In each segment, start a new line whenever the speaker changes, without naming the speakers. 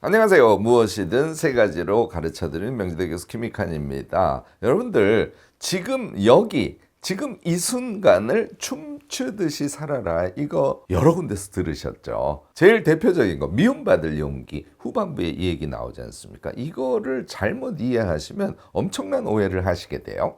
안녕하세요. 무엇이든 세 가지로 가르쳐드리는 명지대 교수 김익환입니다. 여러분들 지금 여기 지금 이 순간을 춤추듯이 살아라. 이거 여러 군데서 들으셨죠. 제일 대표적인 거 미움받을 용기. 후반부에 이 얘기 나오지 않습니까? 이거를 잘못 이해하시면 엄청난 오해를 하시게 돼요.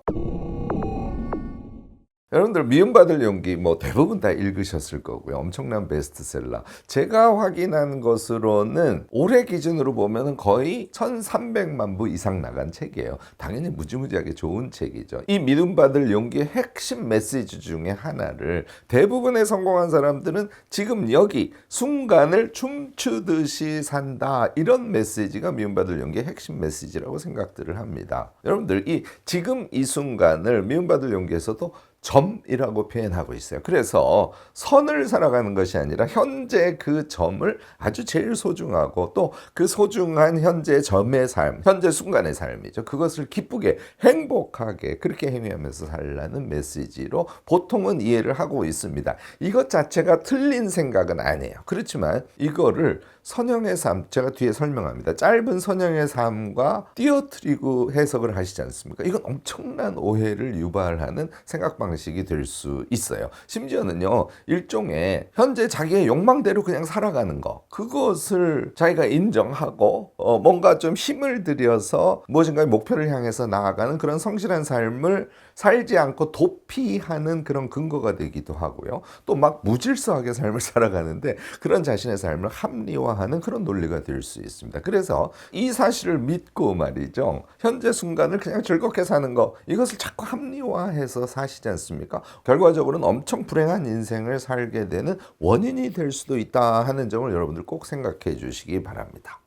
여러분들 미움받을 용기 대부분 다 읽으셨을 거고요. 엄청난 베스트셀러. 제가 확인한 것으로는 올해 기준으로 보면 거의 1300만 부 이상 나간 책이에요. 당연히 무지무지하게 좋은 책이죠. 이 미움받을 용기의 핵심 메시지 중에 하나를 대부분의 성공한 사람들은 지금 여기 순간을 춤추듯이 산다. 이런 메시지가 미움받을 용기의 핵심 메시지라고 생각들을 합니다. 여러분들 이 지금 이 순간을 미움받을 용기에서도 점이라고 표현하고 있어요. 그래서 선을 살아가는 것이 아니라 현재 그 점을 아주 제일 소중하고 또 그 소중한 현재 점의 삶, 현재 순간의 삶이죠. 그것을 기쁘게 행복하게 그렇게 행위하면서 살라는 메시지로 보통은 이해를 하고 있습니다. 이것 자체가 틀린 생각은 아니에요. 그렇지만 이거를 선형의 삶, 제가 뒤에 설명합니다. 짧은 선형의 삶과 띄어트리고 해석을 하시지 않습니까? 이건 엄청난 오해를 유발하는 생각 방식이 될 수 있어요. 심지어는요, 일종의 현재 자기의 욕망대로 그냥 살아가는 거, 그것을 자기가 인정하고 뭔가 좀 힘을 들여서 무엇인가의 목표를 향해서 나아가는 그런 성실한 삶을 살지 않고 도피하는 그런 근거가 되기도 하고요. 또 막 무질서하게 삶을 살아가는데 그런 자신의 삶을 합리화하는 그런 논리가 될 수 있습니다. 그래서 이 사실을 믿고 말이죠. 현재 순간을 그냥 즐겁게 사는 거, 이것을 자꾸 합리화해서 사시지 않습니까? 결과적으로는 엄청 불행한 인생을 살게 되는 원인이 될 수도 있다 하는 점을 여러분들 꼭 생각해 주시기 바랍니다.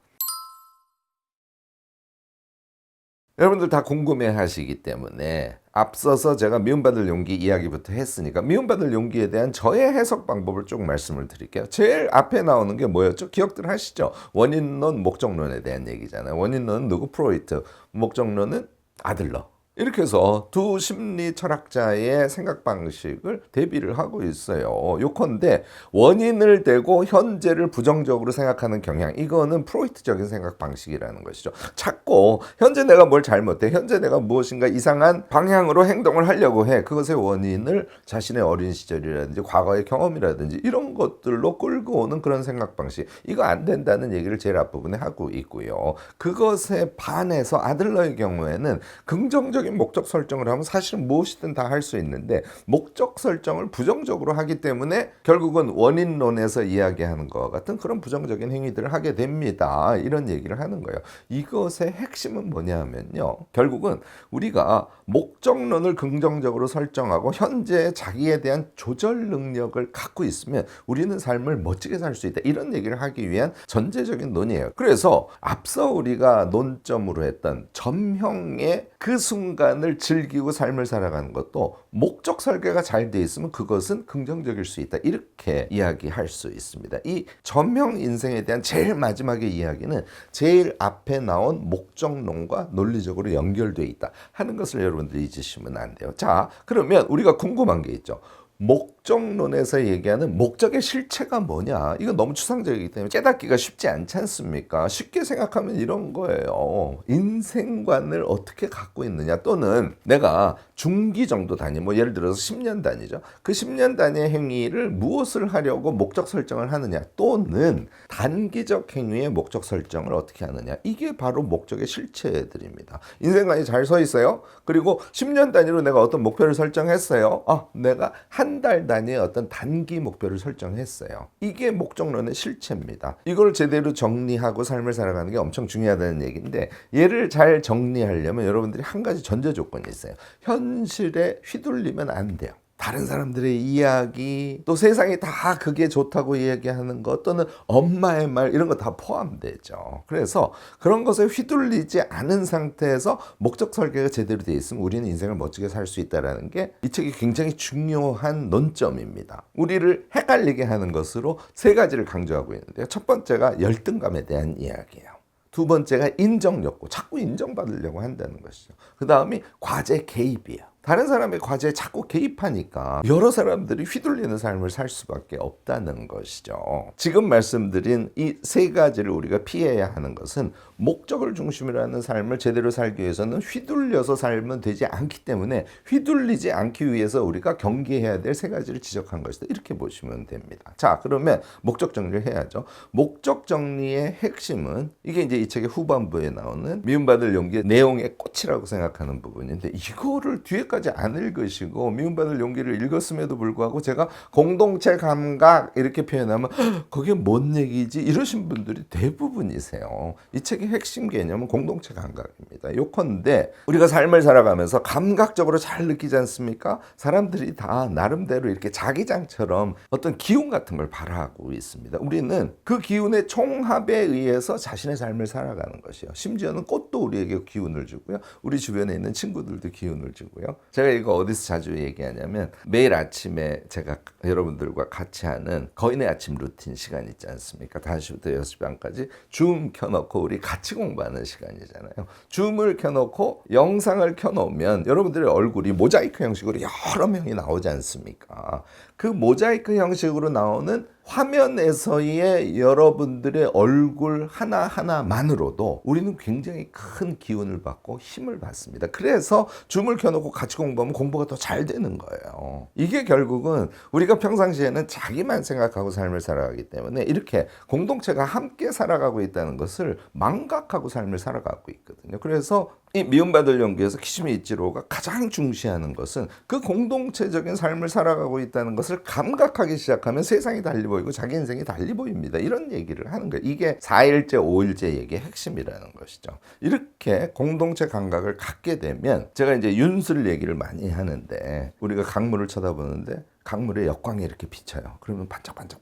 여러분들 다 궁금해 하시기 때문에 앞서서 제가 미움받을 용기 이야기부터 했으니까 미움받을 용기에 대한 저의 해석 방법을 쭉 말씀을 드릴게요. 제일 앞에 나오는 게 뭐였죠? 기억들 하시죠? 원인론, 목적론에 대한 얘기잖아요. 원인론은 누구? 프로이트. 목적론은 아들러. 이렇게 해서 두 심리 철학자의 생각 방식을 대비를 하고 있어요. 요컨대 원인을 대고 현재를 부정적으로 생각하는 경향, 이거는 프로이트적인 생각 방식이라는 것이죠. 자꾸 현재 내가 뭘 잘못해, 현재 내가 무엇인가 이상한 방향으로 행동을 하려고 해. 그것의 원인을 자신의 어린 시절이라든지 과거의 경험이라든지 이런 것들로 끌고 오는 그런 생각 방식, 이거 안 된다는 얘기를 제일 앞부분에 하고 있고요. 그것에 반해서 아들러의 경우에는 긍정적인 목적 설정을 하면 사실은 무엇이든 다 할 수 있는데 목적 설정을 부정적으로 하기 때문에 결국은 원인론에서 이야기하는 것과 같은 그런 부정적인 행위들을 하게 됩니다. 이런 얘기를 하는 거예요. 이것의 핵심은 뭐냐면요. 결국은 우리가 목적론을 긍정적으로 설정하고 현재 자기에 대한 조절 능력을 갖고 있으면 우리는 삶을 멋지게 살 수 있다. 이런 얘기를 하기 위한 전제적인 논의예요. 그래서 앞서 우리가 논점으로 했던 점형의 그 순간을 즐기고 삶을 살아가는 것도 목적 설계가 잘 돼 있으면 그것은 긍정적일 수 있다. 이렇게 이야기할 수 있습니다. 이 점형 인생에 대한 제일 마지막의 이야기는 제일 앞에 나온 목적론과 논리적으로 연결돼 있다 하는 것을 여러분들이 잊으시면 안 돼요. 자, 그러면 우리가 궁금한 게 있죠. 목적론에서 얘기하는 목적의 실체가 뭐냐? 이건 너무 추상적이기 때문에 깨닫기가 쉽지 않지 않습니까? 쉽게 생각하면 이런 거예요. 인생관을 어떻게 갖고 있느냐, 또는 내가 중기 정도 단위, 예를 들어서 10년 단위죠. 그 10년 단위의 행위를 무엇을 하려고 목적 설정을 하느냐, 또는 단기적 행위의 목적 설정을 어떻게 하느냐. 이게 바로 목적의 실체들입니다. 인생관이 잘 서 있어요. 그리고 10년 단위로 내가 어떤 목표를 설정했어요. 내가 한 달 단위의 어떤 단기 목표를 설정했어요. 이게 목적론의 실체입니다. 이걸 제대로 정리하고 삶을 살아가는 게 엄청 중요하다는 얘기인데, 얘를 잘 정리하려면 여러분들이 한 가지 전제 조건이 있어요. 현실에 휘둘리면 안 돼요. 다른 사람들의 이야기, 또 세상이 다 그게 좋다고 이야기하는 것, 또는 엄마의 말, 이런 거 다 포함되죠. 그래서 그런 것에 휘둘리지 않은 상태에서 목적 설계가 제대로 돼 있으면 우리는 인생을 멋지게 살 수 있다는 게 이 책이 굉장히 중요한 논점입니다. 우리를 헷갈리게 하는 것으로 세 가지를 강조하고 있는데요. 첫 번째가 열등감에 대한 이야기예요. 두 번째가 인정 욕구, 자꾸 인정받으려고 한다는 것이죠. 그 다음이 과제 개입이에요. 다른 사람의 과제에 자꾸 개입하니까 여러 사람들이 휘둘리는 삶을 살 수밖에 없다는 것이죠. 지금 말씀드린 이 세 가지를 우리가 피해야 하는 것은 목적을 중심으로 하는 삶을 제대로 살기 위해서는 휘둘려서 살면 되지 않기 때문에 휘둘리지 않기 위해서 우리가 경계해야 될 세 가지를 지적한 것이다. 이렇게 보시면 됩니다. 자, 그러면 목적 정리를 해야죠. 목적 정리의 핵심은 이게 이제 이 책의 후반부에 나오는 미움받을 용기의 내용의 꽃이라고 생각하는 부분인데, 이거를 뒤에까지 안 읽으시고 미움받을 용기를 읽었음에도 불구하고 제가 공동체 감각 이렇게 표현하면 그게 뭔 얘기지? 이러신 분들이 대부분이세요. 이 책의 핵심 개념은 공동체 감각입니다. 요컨대 우리가 삶을 살아가면서 감각적으로 잘 느끼지 않습니까? 사람들이 다 나름대로 이렇게 자기장처럼 어떤 기운 같은 걸 발휘하고 있습니다. 우리는 그 기운의 총합에 의해서 자신의 삶을 살아가는 것이요. 심지어는 꽃도 우리에게 기운을 주고요. 우리 주변에 있는 친구들도 기운을 주고요. 제가 이거 어디서 자주 얘기하냐면, 매일 아침에 제가 여러분들과 같이 하는 거인의 아침 루틴 시간 있지 않습니까? 5시부터 6시 반까지 줌 켜놓고 우리 같이 공부하는 시간이잖아요. 줌을 켜놓고 영상을 켜놓으면 여러분들의 얼굴이 모자이크 형식으로 여러 명이 나오지 않습니까? 그 모자이크 형식으로 나오는 화면에서의 여러분들의 얼굴 하나하나만으로도 우리는 굉장히 큰 기운을 받고 힘을 받습니다. 그래서 줌을 켜놓고 같이 공부하면 공부가 더 잘 되는 거예요. 이게 결국은 우리가 평상시에는 자기만 생각하고 삶을 살아가기 때문에 이렇게 공동체가 함께 살아가고 있다는 것을 망각하고 삶을 살아가고 있거든요. 그래서 이 미움받을 용기에서 키시미 이치로가 가장 중시하는 것은 그 공동체적인 삶을 살아가고 있다는 것을 감각하기 시작하면 세상이 달리 보이고 자기 인생이 달리 보입니다. 이런 얘기를 하는 거예요. 이게 4일째, 5일째 얘기의 핵심이라는 것이죠. 이렇게 공동체 감각을 갖게 되면, 제가 이제 윤술 얘기를 많이 하는데, 우리가 강물을 쳐다보는데 강물에 역광이 이렇게 비쳐요. 그러면 반짝반짝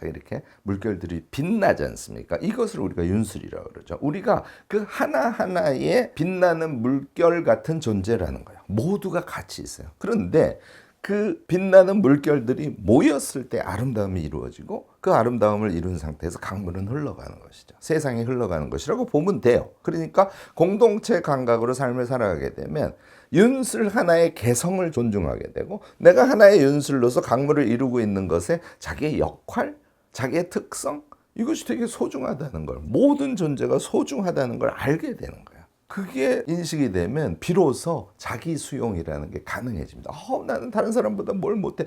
이렇게 물결들이 빛나지 않습니까? 이것을 우리가 윤술이라고 그러죠. 우리가 그 하나하나의 빛나는 물결 같은 존재라는 거예요. 모두가 같이 있어요. 그런데 그 빛나는 물결들이 모였을 때 아름다움이 이루어지고, 그 아름다움을 이룬 상태에서 강물은 흘러가는 것이죠. 세상이 흘러가는 것이라고 보면 돼요. 그러니까 공동체 감각으로 삶을 살아가게 되면 윤술 하나의 개성을 존중하게 되고, 내가 하나의 윤술로서 강물을 이루고 있는 것에 자기의 역할, 자기의 특성, 이것이 되게 소중하다는 걸, 모든 존재가 소중하다는 걸 알게 되는 거예요. 그게 인식이 되면 비로소 자기 수용이라는 게 가능해집니다. 나는 다른 사람보다 뭘 못해.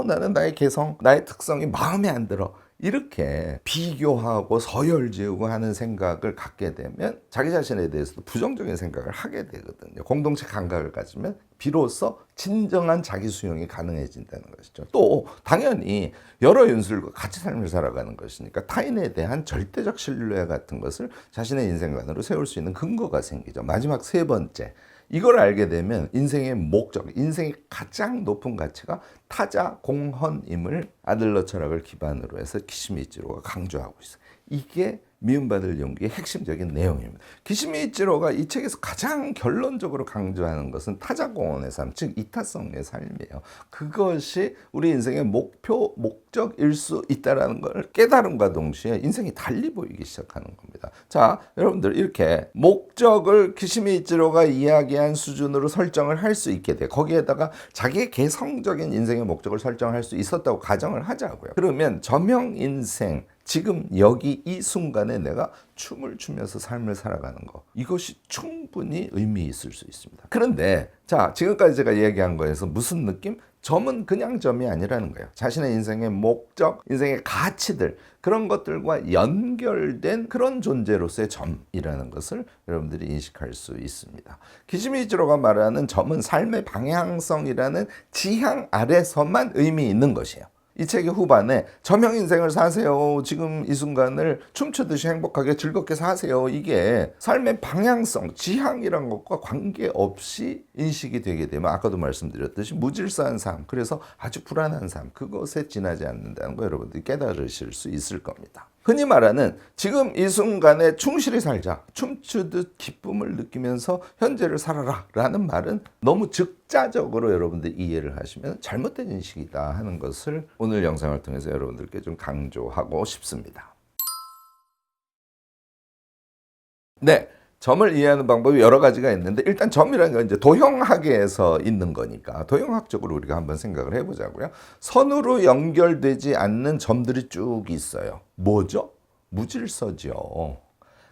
나는 나의 개성, 나의 특성이 마음에 안 들어. 이렇게 비교하고 서열지우고 하는 생각을 갖게 되면 자기 자신에 대해서도 부정적인 생각을 하게 되거든요. 공동체 감각을 가지면 비로소 진정한 자기 수용이 가능해진다는 것이죠. 또 당연히 여러 윤술과 같이 삶을 살아가는 것이니까 타인에 대한 절대적 신뢰 같은 것을 자신의 인생관으로 세울 수 있는 근거가 생기죠. 마지막 세 번째, 이걸 알게 되면 인생의 목적, 인생의 가장 높은 가치가 타자 공헌임을 아들러 철학을 기반으로 해서 키시미 이치로가 강조하고 있어요. 이게 미움받을 용기의 핵심적인 내용입니다. 키시미 이치로가 이 책에서 가장 결론적으로 강조하는 것은 타자공헌의 삶, 즉 이타성의 삶이에요. 그것이 우리 인생의 목표, 목적일 수 있다는 걸 깨달음과 동시에 인생이 달리 보이기 시작하는 겁니다. 자, 여러분들 이렇게 목적을 키시미 이치로가 이야기한 수준으로 설정을 할 수 있게 돼. 거기에다가 자기의 개성적인 인생의 목적을 설정할 수 있었다고 가정을 하자고요. 그러면 저명 인생, 지금 여기 이 순간에 내가 춤을 추면서 삶을 살아가는 거, 이것이 충분히 의미 있을 수 있습니다. 그런데 자, 지금까지 제가 얘기한 거에서 무슨 느낌? 점은 그냥 점이 아니라는 거예요. 자신의 인생의 목적, 인생의 가치들, 그런 것들과 연결된 그런 존재로서의 점이라는 것을 여러분들이 인식할 수 있습니다. 키시미 이치로가 말하는 점은 삶의 방향성이라는 지향 아래서만 의미 있는 것이에요. 이 책의 후반에 저명 인생을 사세요. 지금 이 순간을 춤추듯이 행복하게 즐겁게 사세요. 이게 삶의 방향성, 지향이란 것과 관계없이 인식이 되게 되면 아까도 말씀드렸듯이 무질서한 삶, 그래서 아주 불안한 삶, 그것에 지나지 않는다는 거 여러분들이 깨달으실 수 있을 겁니다. 흔히 말하는 지금 이 순간에 충실히 살자, 춤추듯 기쁨을 느끼면서 현재를 살아라 라는 말은 너무 즉자적으로 여러분들 이해를 하시면 잘못된 인식이다 하는 것을 오늘 영상을 통해서 여러분들께 좀 강조하고 싶습니다. 네. 점을 이해하는 방법이 여러 가지가 있는데 일단 점이라는 건 이제 도형학에서 있는 거니까 도형학적으로 우리가 한번 생각을 해보자고요. 선으로 연결되지 않는 점들이 쭉 있어요. 뭐죠? 무질서죠.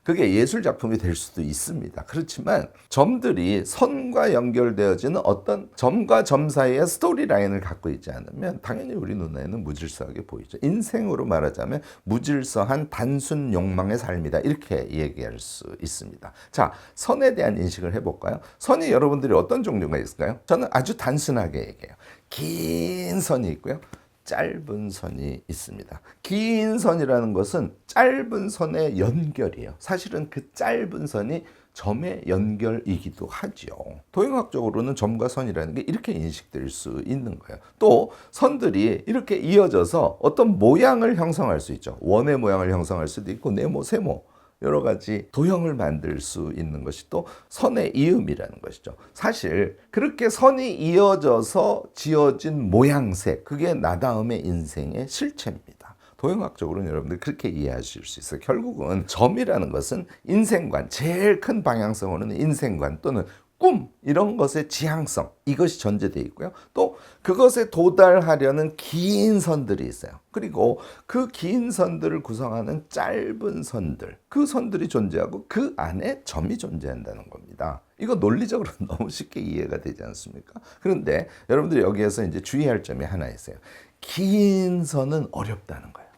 그게 예술 작품이 될 수도 있습니다. 그렇지만 점들이 선과 연결되어지는 어떤 점과 점 사이의 스토리 라인을 갖고 있지 않으면 당연히 우리 눈에는 무질서하게 보이죠. 인생으로 말하자면 무질서한 단순 욕망의 삶이다. 이렇게 얘기할 수 있습니다. 자, 선에 대한 인식을 해볼까요? 선이 여러분들이 어떤 종류가 있을까요? 저는 아주 단순하게 얘기해요. 긴 선이 있고요. 짧은 선이 있습니다. 긴 선이라는 것은 짧은 선의 연결이에요. 사실은 그 짧은 선이 점의 연결이기도 하죠. 도형학적으로는 점과 선이라는 게 이렇게 인식될 수 있는 거예요. 또 선들이 이렇게 이어져서 어떤 모양을 형성할 수 있죠. 원의 모양을 형성할 수도 있고 네모, 세모 여러 가지 도형을 만들 수 있는 것이 또 선의 이음이라는 것이죠. 사실 그렇게 선이 이어져서 지어진 모양새, 그게 나다움의 인생의 실체입니다. 도형학적으로는 여러분들 그렇게 이해하실 수 있어요. 결국은 점이라는 것은 인생관, 제일 큰 방향성으로는 인생관 또는 꿈 이런 것의 지향성, 이것이 전제되어 있고요. 또 그것에 도달하려는 긴 선들이 있어요. 그리고 그 긴 선들을 구성하는 짧은 선들, 그 선들이 존재하고 그 안에 점이 존재한다는 겁니다. 이거 논리적으로 너무 쉽게 이해가 되지 않습니까? 그런데 여러분들이 여기에서 이제 주의할 점이 하나 있어요. 긴 선은 어렵다는 거예요.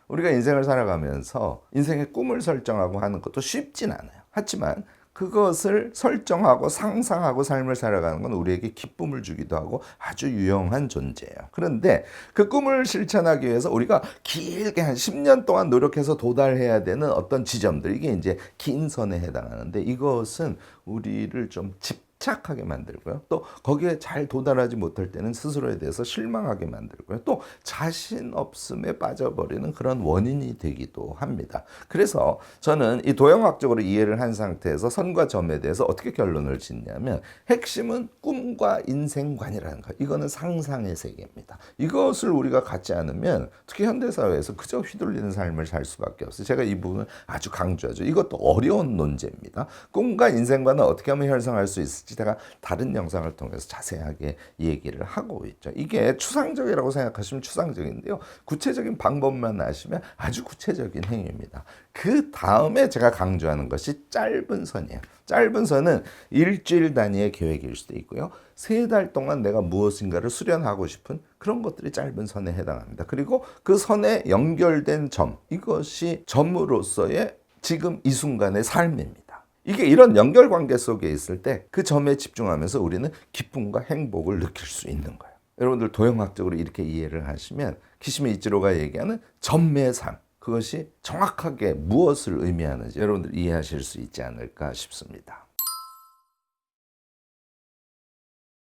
우리가 인생을 살아가면서 인생의 꿈을 설정하고 하는 것도 쉽진 않아요. 하지만 그것을 설정하고 상상하고 삶을 살아가는 건 우리에게 기쁨을 주기도 하고 아주 유용한 존재예요. 그런데 그 꿈을 실천하기 위해서 우리가 길게 한 10년 동안 노력해서 도달해야 되는 어떤 지점들, 이게 이제 긴 선에 해당하는데 이것은 우리를 좀 집착하게 만들고요. 또 거기에 잘 도달하지 못할 때는 스스로에 대해서 실망하게 만들고요. 또 자신 없음에 빠져버리는 그런 원인이 되기도 합니다. 그래서 저는 이 도형학적으로 이해를 한 상태에서 선과 점에 대해서 어떻게 결론을 짓냐면 핵심은 꿈과 인생관이라는 거. 이거는 상상의 세계입니다. 이것을 우리가 갖지 않으면 특히 현대사회에서 그저 휘둘리는 삶을 살 수밖에 없어요. 제가 이 부분을 아주 강조하죠. 이것도 어려운 논제입니다. 꿈과 인생관은 어떻게 하면 형성할 수 있을지 제가 다른 영상을 통해서 자세하게 얘기를 하고 있죠. 이게 추상적이라고 생각하시면 추상적인데요. 구체적인 방법만 아시면 아주 구체적인 행위입니다. 그 다음에 제가 강조하는 것이 짧은 선이에요. 짧은 선은 일주일 단위의 계획일 수도 있고요. 3달 동안 내가 무엇인가를 수련하고 싶은 그런 것들이 짧은 선에 해당합니다. 그리고 그 선에 연결된 점, 이것이 점으로서의 지금 이 순간의 삶입니다. 이게 이런 연결관계 속에 있을 때 그 점에 집중하면서 우리는 기쁨과 행복을 느낄 수 있는 거예요. 여러분들 도형학적으로 이렇게 이해를 하시면 키시미 이치로가 얘기하는 점의 삶, 그것이 정확하게 무엇을 의미하는지 여러분들 이해하실 수 있지 않을까 싶습니다.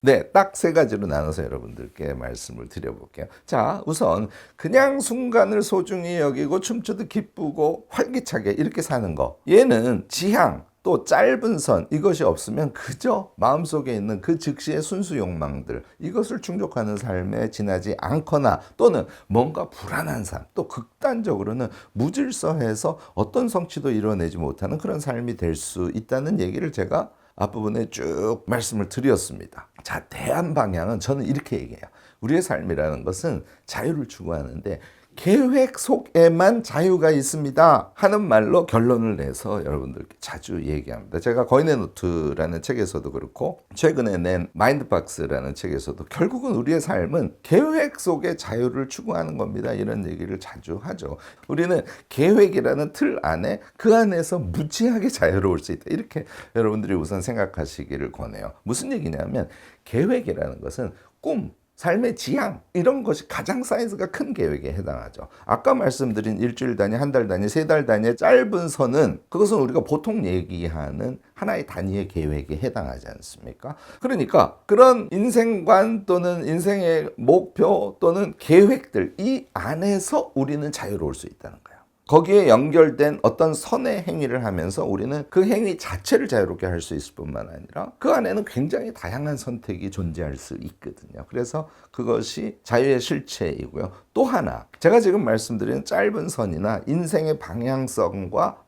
네, 딱 3가지로 나눠서 여러분들께 말씀을 드려볼게요. 자, 우선 그냥 순간을 소중히 여기고 춤추듯 기쁘고 활기차게 이렇게 사는 거. 얘는 지향, 또 짧은 선, 이것이 없으면 그저 마음속에 있는 그 즉시의 순수 욕망들, 이것을 충족하는 삶에 지나지 않거나 또는 뭔가 불안한 삶, 또 극단적으로는 무질서해서 어떤 성취도 이뤄내지 못하는 그런 삶이 될 수 있다는 얘기를 제가 앞부분에 쭉 말씀을 드렸습니다. 자, 대안 방향은 저는 이렇게 얘기해요. 우리의 삶이라는 것은 자유를 추구하는데 계획 속에만 자유가 있습니다 하는 말로 결론을 내서 여러분들께 자주 얘기합니다. 제가 거인의 노트라는 책에서도 그렇고 최근에 낸 마인드박스라는 책에서도 결국은 우리의 삶은 계획 속의 자유를 추구하는 겁니다. 이런 얘기를 자주 하죠. 우리는 계획이라는 틀 안에 그 안에서 무지하게 자유로울 수 있다. 이렇게 여러분들이 우선 생각하시기를 권해요. 무슨 얘기냐면 계획이라는 것은 꿈, 삶의 지향, 이런 것이 가장 사이즈가 큰 계획에 해당하죠. 아까 말씀드린 일주일 단위, 1달 단위, 3달 단위의 짧은 선은 그것은 우리가 보통 얘기하는 하나의 단위의 계획에 해당하지 않습니까? 그러니까 그런 인생관 또는 인생의 목표 또는 계획들, 이 안에서 우리는 자유로울 수 있다는 거예요. 거기에 연결된 어떤 선의 행위를 하면서 우리는 그 행위 자체를 자유롭게 할 수 있을 뿐만 아니라 그 안에는 굉장히 다양한 선택이 존재할 수 있거든요. 그래서 그것이 자유의 실체이고요. 또 하나, 제가 지금 말씀드린 짧은 선이나 인생의 방향성과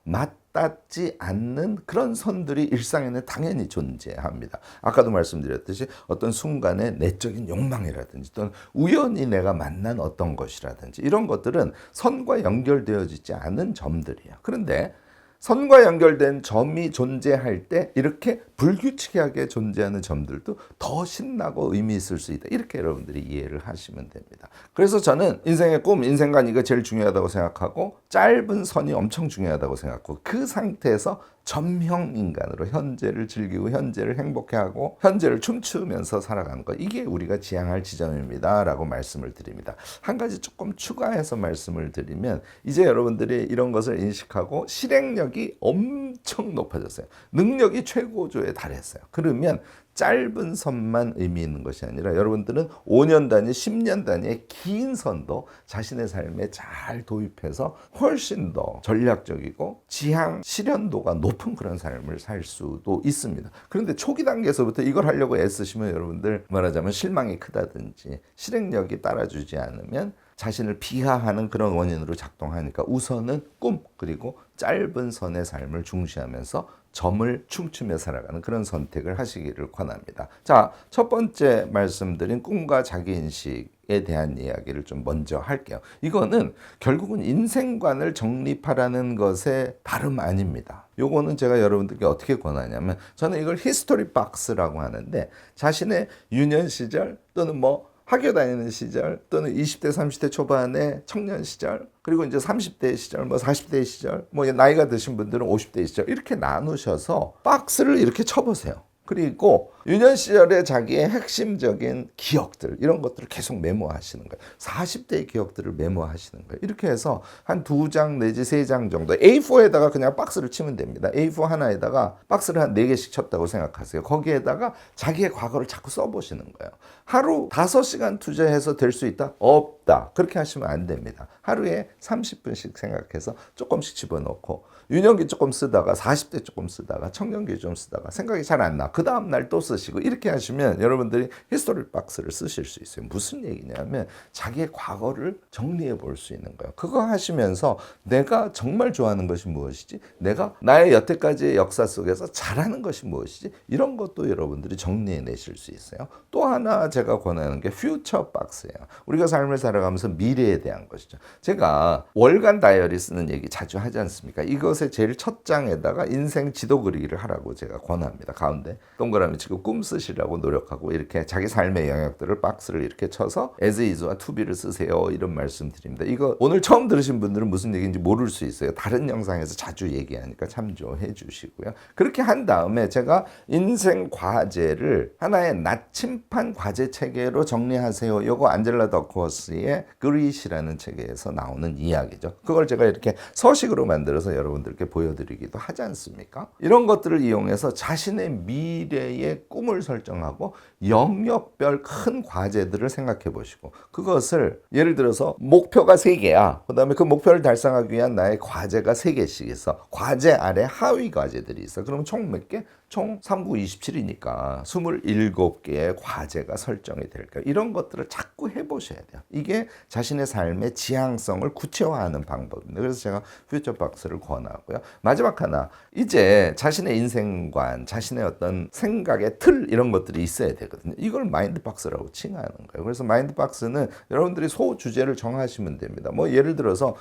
와닿지 않는 그런 선들이 일상에는 당연히 존재합니다. 아까도 말씀드렸듯이 어떤 순간의 내적인 욕망이라든지 또는 우연히 내가 만난 어떤 것이라든지 이런 것들은 선과 연결되어지지 않은 점들이에요. 그런데 선과 연결된 점이 존재할 때 이렇게 불규칙하게 존재하는 점들도 더 신나고 의미 있을 수 있다. 이렇게 여러분들이 이해를 하시면 됩니다. 그래서 저는 인생의 꿈, 인생관 이거 제일 중요하다고 생각하고 짧은 선이 엄청 중요하다고 생각하고 그 상태에서 점형 인간으로 현재를 즐기고 현재를 행복해하고 현재를 춤추면서 살아가는 것 이게 우리가 지향할 지점입니다 라고 말씀을 드립니다. 한 가지 조금 추가해서 말씀을 드리면 이제 여러분들이 이런 것을 인식하고 실행력이 엄청 높아졌어요. 능력이 최고조에 달했어요. 그러면 짧은 선만 의미 있는 것이 아니라 여러분들은 5년 단위, 10년 단위의 긴 선도 자신의 삶에 잘 도입해서 훨씬 더 전략적이고 지향 실현도가 높은 그런 삶을 살 수도 있습니다. 그런데 초기 단계에서부터 이걸 하려고 애쓰시면 여러분들 말하자면 실망이 크다든지 실행력이 따라주지 않으면 자신을 비하하는 그런 원인으로 작동하니까 우선은 꿈 그리고 짧은 선의 삶을 중시하면서 점을 춤추며 살아가는 그런 선택을 하시기를 권합니다. 자, 첫 번째 말씀드린 꿈과 자기인식에 대한 이야기를 좀 먼저 할게요. 이거는 결국은 인생관을 정립하라는 것의 다름 아닙니다. 요거는 제가 여러분들께 어떻게 권하냐면 저는 이걸 히스토리 박스라고 하는데 자신의 유년 시절 또는 학교 다니는 시절 또는 20대 30대 초반의 청년 시절 그리고 이제 30대 시절 40대 시절 나이가 드신 분들은 50대 시절 이렇게 나누셔서 박스를 이렇게 쳐보세요. 그리고 유년 시절의 자기의 핵심적인 기억들 이런 것들을 계속 메모하시는 거예요. 40대의 기억들을 메모하시는 거예요. 이렇게 해서 한 2장 내지 3장 정도 A4에다가 그냥 박스를 치면 됩니다. A4 하나에다가 박스를 한 4개씩 쳤다고 생각하세요. 거기에다가 자기의 과거를 자꾸 써보시는 거예요. 하루 5시간 투자해서 될 수 있다? 없다. 그렇게 하시면 안 됩니다. 하루에 30분씩 생각해서 조금씩 집어넣고 유년기 조금 쓰다가 40대 조금 쓰다가 청년기 좀 쓰다가 생각이 잘 안 나. 그 다음 날 또 쓰시고 이렇게 하시면 여러분들이 히스토리 박스를 쓰실 수 있어요. 무슨 얘기냐면 자기의 과거를 정리해 볼 수 있는 거예요. 그거 하시면서 내가 정말 좋아하는 것이 무엇이지? 내가 나의 여태까지의 역사 속에서 잘하는 것이 무엇이지? 이런 것도 여러분들이 정리해 내실 수 있어요. 또 하나 제가 권하는 게 퓨처 박스예요. 우리가 삶을 살아가면서 미래에 대한 것이죠. 제가 월간 다이어리 쓰는 얘기 자주 하지 않습니까? 이것의 제일 첫 장에다가 인생 지도 그리기를 하라고 제가 권합니다. 가운데 동그라미 치고 꿈 쓰시라고 노력하고 이렇게 자기 삶의 영역들을 박스를 이렇게 쳐서 as is와 to be를 쓰세요. 이런 말씀 드립니다. 이거 오늘 처음 들으신 분들은 무슨 얘기인지 모를 수 있어요. 다른 영상에서 자주 얘기하니까 참조해 주시고요. 그렇게 한 다음에 제가 인생 과제를 하나의 나침판 과제 체계로 정리하세요. 이거 안젤라 더크워스의 그릿이라는 책에서 나오는 이야기죠. 그걸 제가 이렇게 서식으로 만들어서 여러분들께 보여드리기도 하지 않습니까? 이런 것들을 이용해서 자신의 미래의 꿈을 설정하고 영역별 큰 과제들을 생각해 보시고 그것을 예를 들어서 목표가 3개야. 그 다음에 그 목표를 달성하기 위한 나의 과제가 3개씩 있어. 과제 아래 하위 과제들이 있어. 그럼 총 몇 개? 총 3, 9, 27이니까 27개의 과제가 설정이 될까요? 이런 것들을 자꾸 해보셔야 돼요. 이게 자신의 삶의 지향성을 구체화하는 방법입니다. 그래서 제가 퓨처 박스를 권하고요. 마지막 하나, 이제 자신의 인생관, 자신의 어떤 생각의 틀 이런 것들이 있어야 되거든요. 이걸 마인드 박스라고 칭하는 거예요. 그래서 마인드 박스는 여러분들이 소주제를 정하시면 됩니다. 예를 들어서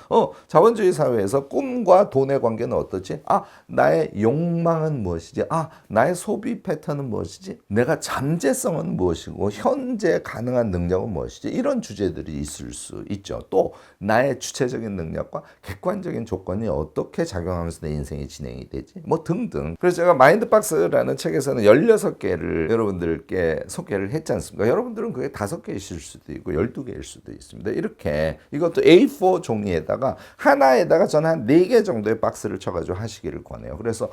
자본주의 사회에서 꿈과 돈의 관계는 어떻지? 나의 욕망은 무엇이지? 나의 소비 패턴은 무엇이지? 내가 잠재성은 무엇이고 현재 가능한 능력은 무엇이지? 이런 주제들이 있을 수 있죠. 또 나의 주체적인 능력과 객관적인 조건이 어떻게 작용하면서 내 인생이 진행이 되지? 등등. 그래서 제가 마인드박스라는 책에서는 16개를 여러분들께 소개를 했지 않습니까? 여러분들은 그게 5개이실 수도 있고 12개일 수도 있습니다. 이렇게 이것도 A4 종이에다가 하나에다가 저는 한 4개 정도의 박스를 쳐가지고 하시기를 권해요. 그래서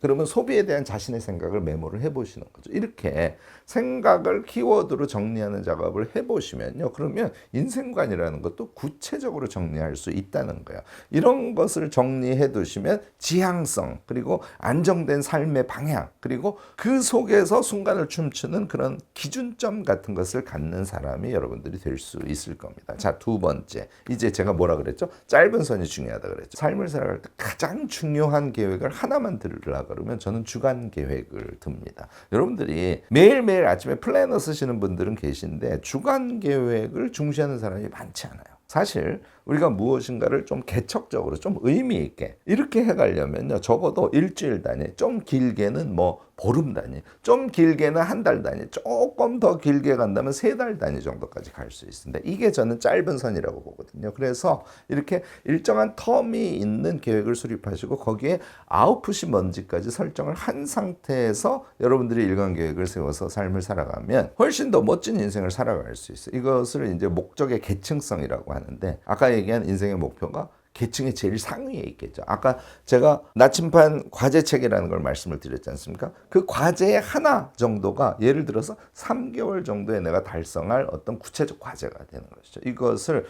그러면 소비에 대한 자신의 생각을 메모를 해보시는 거죠. 이렇게 생각을 키워드로 정리하는 작업을 해보시면요. 그러면 인생관이라는 것도 구체적으로 정리할 수 있다는 거예요. 이런 것을 정리해 두시면 지향성, 그리고 안정된 삶의 방향, 그리고 그 속에 속에서 순간을 춤추는 그런 기준점 같은 것을 갖는 사람이 여러분들이 될 수 있을 겁니다. 자, 두 번째. 이제 제가 뭐라 그랬죠? 짧은 선이 중요하다 그랬죠. 삶을 살아갈 때 가장 중요한 계획을 하나만 들으려 그러면 저는 주간 계획을 듭니다. 여러분들이 매일매일 아침에 플래너 쓰시는 분들은 계신데 주간 계획을 중시하는 사람이 많지 않아요. 사실 우리가 무엇인가를 좀 개척적으로 좀 의미 있게 이렇게 해가려면요, 적어도 일주일 단위, 좀 길게는 뭐 보름 단위, 좀 길게는 한 달 단위, 조금 더 길게 간다면 세 달 단위 정도까지 갈 수 있습니다. 이게 저는 짧은 선이라고 보거든요. 그래서 이렇게 일정한 텀이 있는 계획을 수립하시고 거기에 아웃풋이 뭔지까지 설정을 한 상태에서 여러분들이 일간 계획을 세워서 삶을 살아가면 훨씬 더 멋진 인생을 살아갈 수 있어요. 이것을 이제 목적의 계층성이라고 하는데, 아까 얘기한 인생의 목표가 계층의 제일 상위에 있겠죠. 아까 제가 나침반 과제 체계라는 걸 말씀을 드렸지 않습니까? 그 과제의 하나 정도가 예를 들어서 3개월 정도에 내가 달성할 어떤 구체적 과제가 되는 것이죠. 이것을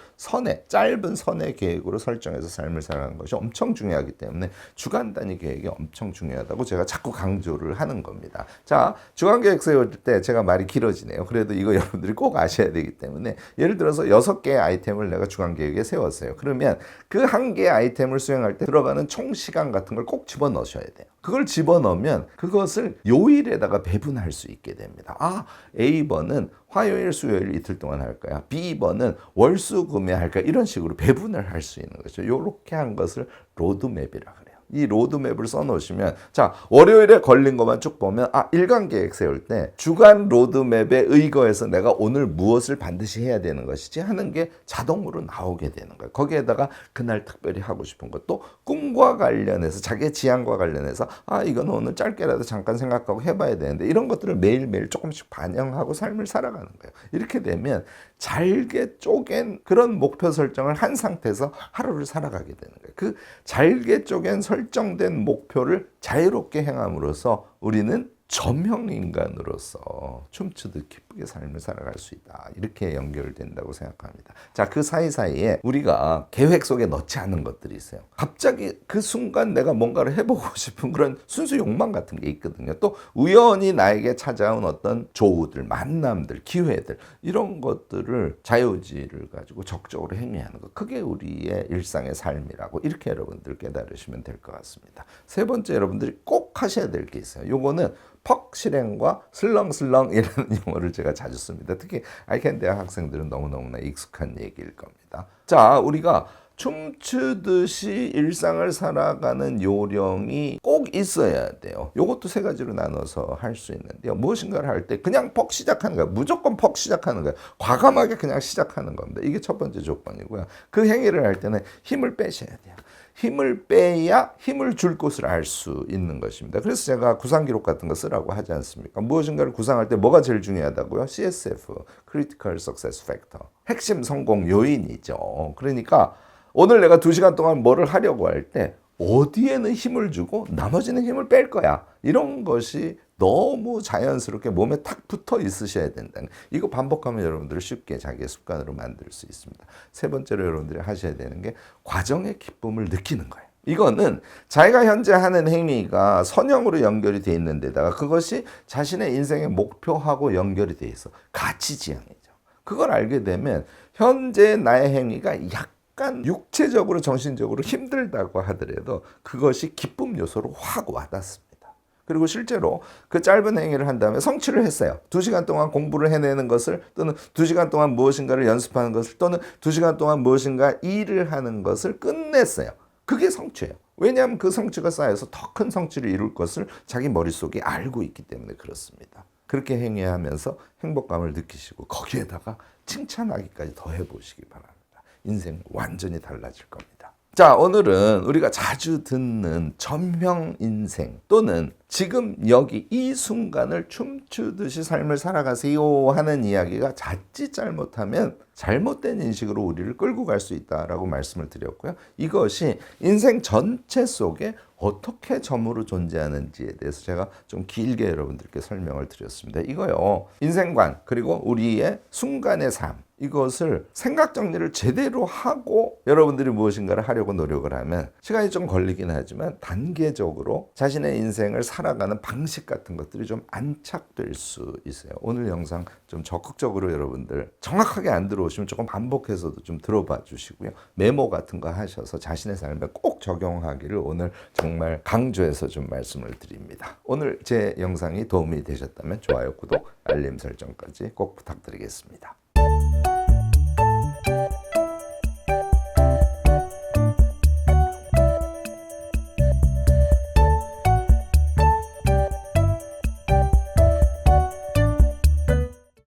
짧은 선의 계획으로 설정해서 삶을 살아가는 것이 엄청 중요하기 때문에 주간 단위 계획이 엄청 중요하다고 제가 자꾸 강조를 하는 겁니다. 자, 주간 계획 세울 때 제가 말이 길어지네요. 그래도 이거 여러분들이 꼭 아셔야 되기 때문에, 예를 들어서 6개의 아이템을 내가 주간 계획에 세웠어요. 그러면 그 한 개의 아이템을 수행할 때 들어가는 총 시간 같은 걸 꼭 집어넣으셔야 돼요. 그걸 집어넣으면 그것을 요일에다가 배분할 수 있게 됩니다. 아, A번은 화요일, 수요일 이틀 동안 할 거야. B번은 월, 수, 금에 할 거야. 이런 식으로 배분을 할 수 있는 거죠. 이렇게 한 것을 로드맵이라 그래요. 이 로드맵을 써놓으시면, 자, 월요일에 걸린 것만 쭉 보면, 일간 계획 세울 때 주간 로드맵에 의거해서 내가 오늘 무엇을 반드시 해야 되는 것이지 하는 게 자동으로 나오게 되는 거예요. 거기에다가 그날 특별히 하고 싶은 것, 또 꿈과 관련해서, 자기의 지향과 관련해서 이건 오늘 짧게라도 잠깐 생각하고 해봐야 되는데, 이런 것들을 매일매일 조금씩 반영하고 삶을 살아가는 거예요. 이렇게 되면 잘게 쪼갠 그런 목표 설정을 한 상태에서 하루를 살아가게 되는 거예요. 그 잘게 쪼갠 설정된 목표를 자유롭게 행함으로써 우리는 저명인간으로서 춤추듯 기쁘게 삶을 살아갈 수 있다. 이렇게 연결된다고 생각합니다. 자, 그 사이사이에 우리가 계획 속에 넣지 않은 것들이 있어요. 갑자기 그 순간 내가 뭔가를 해보고 싶은 그런 순수 욕망 같은 게 있거든요. 또 우연히 나에게 찾아온 어떤 조우들, 만남들, 기회들, 이런 것들을 자유의지를 가지고 적극적으로 행위하는 것. 그게 우리의 일상의 삶이라고 이렇게 여러분들 깨달으시면 될 것 같습니다. 세 번째, 여러분들이 꼭 하셔야 될 게 있어요. 요거는 퍽 실행과 슬렁슬렁이라는 용어를 제가 자주 씁니다. 특히 아이캔 대학 학생들은 너무너무나 익숙한 얘기일 겁니다. 자, 우리가 춤추듯이 일상을 살아가는 요령이 꼭 있어야 돼요. 이것도 세 가지로 나눠서 할 수 있는데요. 무엇인가를 할 때 그냥 퍽 시작하는 거예요. 무조건 퍽 시작하는 거예요. 과감하게 그냥 시작하는 겁니다. 이게 첫 번째 조건이고요. 그 행위를 할 때는 힘을 빼셔야 돼요. 힘을 빼야 힘을 줄 곳을 알 수 있는 것입니다. 그래서 제가 구상 기록 같은 거 쓰라고 하지 않습니까? 무엇인가를 구상할 때 뭐가 제일 중요하다고요? CSF, Critical Success Factor. 핵심 성공 요인이죠. 그러니까 오늘 내가 2시간 동안 뭐를 하려고 할 때 어디에는 힘을 주고 나머지는 힘을 뺄 거야. 이런 것이 너무 자연스럽게 몸에 탁 붙어 있으셔야 된다는, 이거 반복하면 여러분들을 쉽게 자기의 습관으로 만들 수 있습니다. 세 번째로 여러분들이 하셔야 되는 게 과정의 기쁨을 느끼는 거예요. 이거는 자기가 현재 하는 행위가 선형으로 연결이 돼 있는 데다가 그것이 자신의 인생의 목표하고 연결이 돼 있어. 가치지향이죠. 그걸 알게 되면 현재 나의 행위가 약간 육체적으로 정신적으로 힘들다고 하더라도 그것이 기쁨 요소로 확 와닿습니다. 그리고 실제로 그 짧은 행위를 한 다음에 성취를 했어요. 2시간 동안 공부를 해내는 것을, 또는 2시간 동안 무엇인가를 연습하는 것을, 또는 2시간 동안 무엇인가 일을 하는 것을 끝냈어요. 그게 성취예요. 왜냐하면 그 성취가 쌓여서 더 큰 성취를 이룰 것을 자기 머릿속에 알고 있기 때문에 그렇습니다. 그렇게 행위하면서 행복감을 느끼시고 거기에다가 칭찬하기까지 더 해보시기 바랍니다. 인생 완전히 달라질 겁니다. 자, 오늘은 우리가 자주 듣는 전형 인생, 또는 지금 여기 이 순간을 춤추듯이 삶을 살아가세요 하는 이야기가 자칫 잘못하면 잘못된 인식으로 우리를 끌고 갈 수 있다라고 말씀을 드렸고요. 이것이 인생 전체 속에 어떻게 점으로 존재하는지에 대해서 제가 좀 길게 여러분들께 설명을 드렸습니다. 이거요, 인생관, 그리고 우리의 순간의 삶, 이것을 생각 정리를 제대로 하고 여러분들이 무엇인가를 하려고 노력을 하면 시간이 좀 걸리긴 하지만 단계적으로 자신의 인생을 살아가는 방식 같은 것들이 좀 안착될 수 있어요. 오늘 영상 좀 적극적으로 여러분들 정확하게 안 들어오시면 조금 반복해서도 좀 들어봐 주시고요. 메모 같은 거 하셔서 자신의 삶에 꼭 적용하기를 오늘 정말 강조해서 좀 말씀을 드립니다. 오늘 제 영상이 도움이 되셨다면 좋아요, 구독, 알림 설정까지 꼭 부탁드리겠습니다.